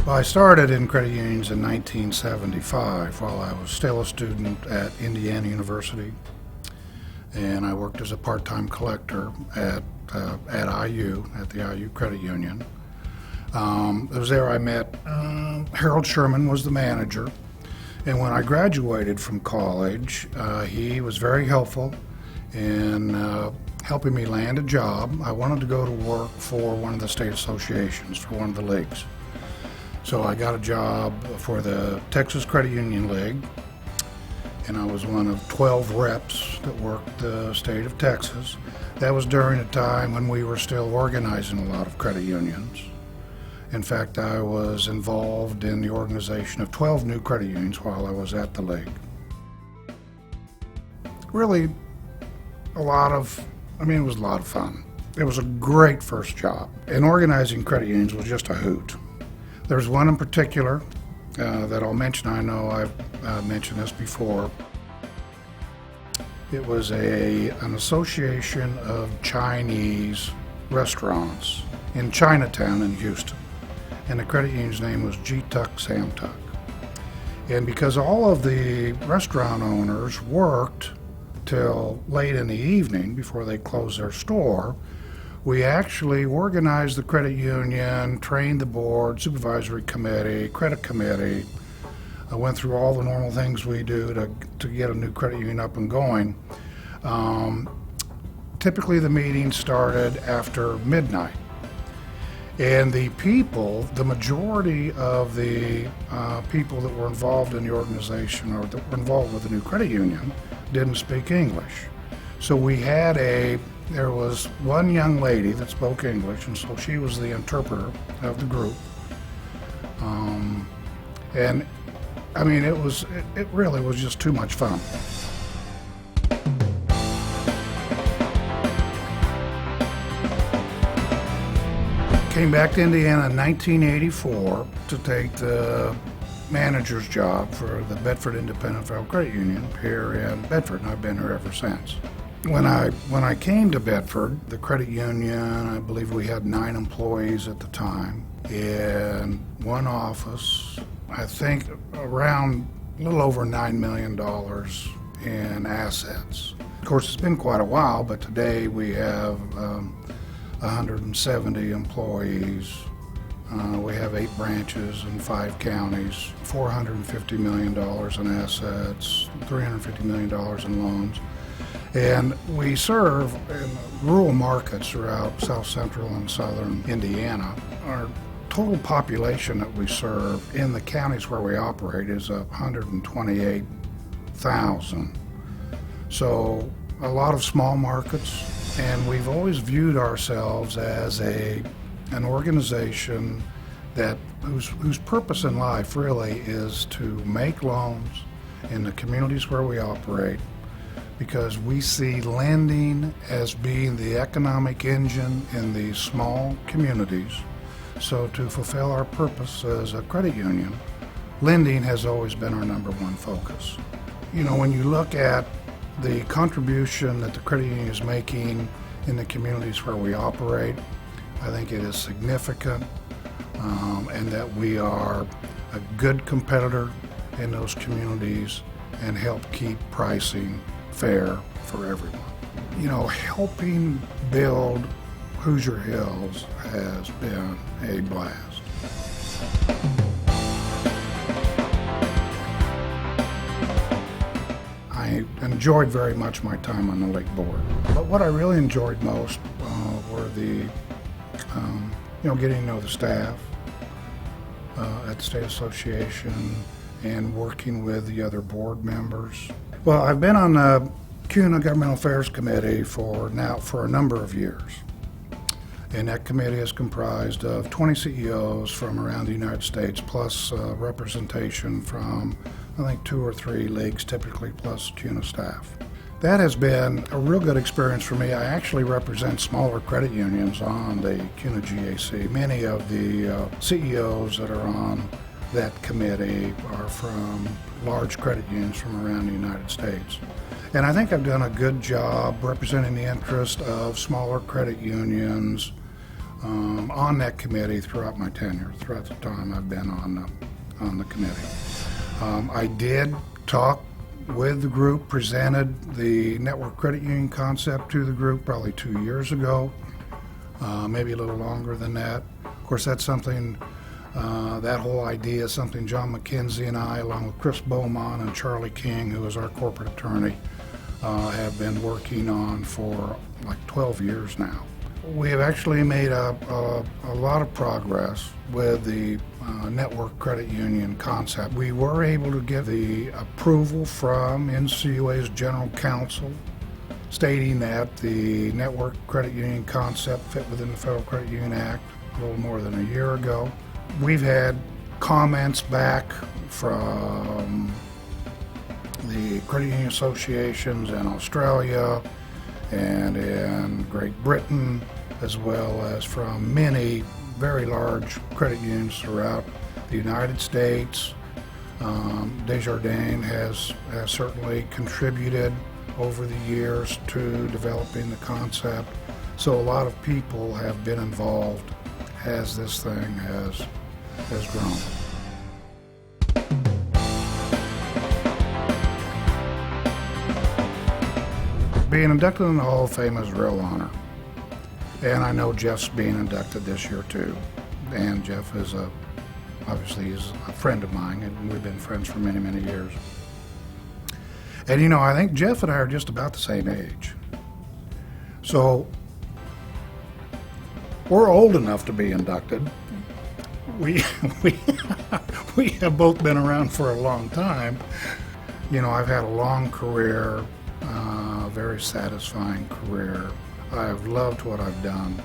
Well, I started in credit unions in 1975 while I was still a student at Indiana University, and I worked as a part-time collector at IU, at the IU Credit Union. It was there I met Harold Sherman was the manager, and when I graduated from college, he was very helpful in helping me land a job. I wanted to go to work for one of the state associations, for one of the leagues. So I got a job for the Texas Credit Union League, and I was one of 12 reps that worked the state of Texas. That was during a time when we were still organizing a lot of credit unions. In fact, I was involved in the organization of 12 new credit unions while I was at the league. Really, it was a lot of fun. It was a great first job. And organizing credit unions was just a hoot. There's one in particular that I'll mention. I know I've mentioned this before. It was an association of Chinese restaurants in Chinatown in Houston. And the credit union's name was G-Tuck Samtuck. And because all of the restaurant owners worked till late in the evening before they closed their store, we actually organized the credit union, trained the board, supervisory committee, credit committee. I went through all the normal things we do to get a new credit union up and going. Typically the meeting started after midnight. And the majority of the people that were involved in the organization or that were involved with the new credit union didn't speak English. So there was one young lady that spoke English, and so she was the interpreter of the group. And I mean, it really was just too much fun. Came back to Indiana in 1984 to take the manager's job for the Bedford Independent Federal Credit Union here in Bedford, and I've been here ever since. When I came to Bedford, the credit union, I believe we had 9 employees at the time, in one office, I think around a little over $9 million in assets. Of course, it's been quite a while, but today we have 170 employees. We have 8 branches in 5 counties, $450 million in assets, $350 million in loans. And we serve in rural markets throughout south central and southern Indiana. Our total population that we serve in the counties where we operate is 128,000. So a lot of small markets, and we've always viewed ourselves as an organization whose purpose in life really is to make loans in the communities where we operate, because we see lending as being the economic engine in these small communities. So to fulfill our purpose as a credit union, lending has always been our number one focus. You know, when you look at the contribution that the credit union is making in the communities where we operate, I think it is significant, and that we are a good competitor in those communities and help keep pricing fair for everyone. You know, helping build Hoosier Hills has been a blast. I enjoyed very much my time on the league board. But what I really enjoyed most were getting to know the staff at the State Association and working with the other board members. Well, I've been on the CUNA Governmental Affairs Committee for a number of years. And that committee is comprised of 20 CEOs from around the United States, plus representation from, I think, 2 or 3 leagues typically, plus CUNA staff. That has been a real good experience for me. I actually represent smaller credit unions on the CUNA GAC. Many of the CEOs that are on that committee are from large credit unions from around the United States. And I think I've done a good job representing the interest of smaller credit unions on that committee throughout my tenure, throughout the time I've been on the committee. I did talk with the group, presented the network credit union concept to the group probably 2 years ago, maybe a little longer than that. Of course, that's something, that whole idea is something John McKenzie and I, along with Chris Beaumont and Charlie King, who is our corporate attorney, have been working on for like 12 years now. We have actually made a lot of progress with the network credit union concept. We were able to get the approval from NCUA's general counsel stating that the network credit union concept fit within the Federal Credit Union Act a little more than a year ago. We've had comments back from the credit union associations in Australia and in Great Britain, as well as from many very large credit unions throughout the United States. Desjardins has certainly contributed over the years to developing the concept. So a lot of people have been involved as this thing has grown. Being inducted in the Hall of Fame is a real honor. And I know Jeff's being inducted this year too. And Jeff is obviously he's a friend of mine, and we've been friends for many, many years. And you know, I think Jeff and I are just about the same age. So we're old enough to be inducted. We have both been around for a long time. You know, I've had a long career, very satisfying career. I've loved what I've done.